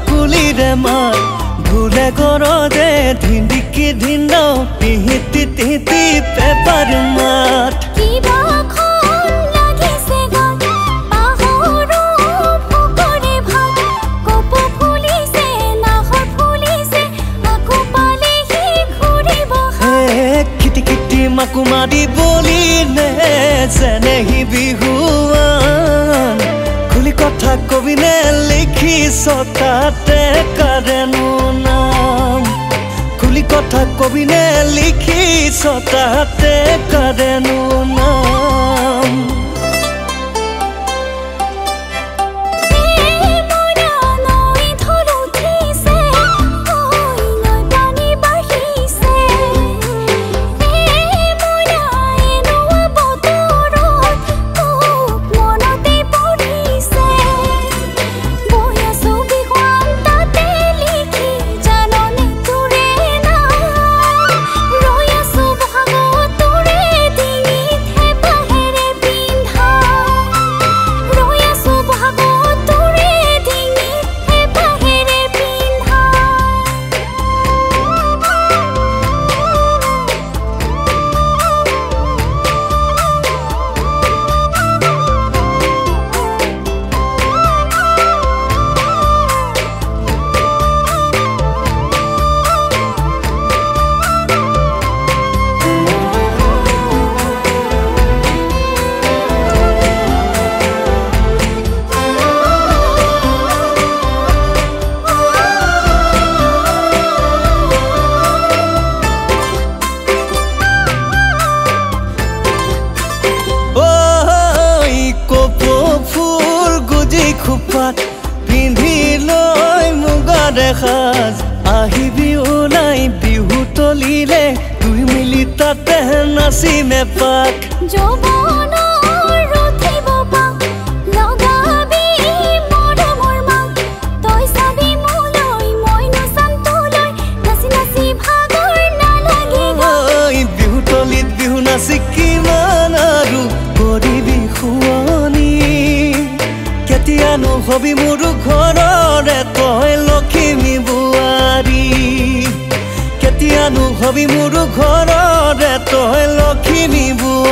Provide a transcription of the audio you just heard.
কুলিৰে মাত ভুলে গৰদে ধিন্দিকি ধিন্দা পিহিতি তিহিতি পেপাৰ মাত কিবা খন লাগিছে গাত পাহৰো ভোকৰে ভাত কপৌ ফুলিছে নাহৰ ফুলিছে আকৌ পালেহি ঘূৰিব কিটি কিটি মাকো মাৰি বলিলে যেনেহি বিহুৱান খুলি কথা কবিনে লিখিছ তাতে কাৰেনো নাম খুলি কথা কবিনে লিখিছ তাতে কাৰেনো নাম খোপাত পিন্ধি লৈ মুগাৰে সাজ আহিবি ওলাই বিহু তলিলে দুই মিলি তাতে নাচিমে পাক যৌৱনৰ উঠিব পাক লগাবি মৰমৰ মাক তই চাবি মোলৈ মই নচাম তোলৈ নাচি নাচি ভাগৰ নালাগিব বিহু তলিত বিহু নাচি কিমান আৰু কৰিবি শুৱনি কেতিয়ানো হবি মোৰ ঘৰৰে তই লখিমী বোৱাৰী কেতিয়ানো হবি মোৰ ঘৰৰে তই লখিমী বোৱাৰী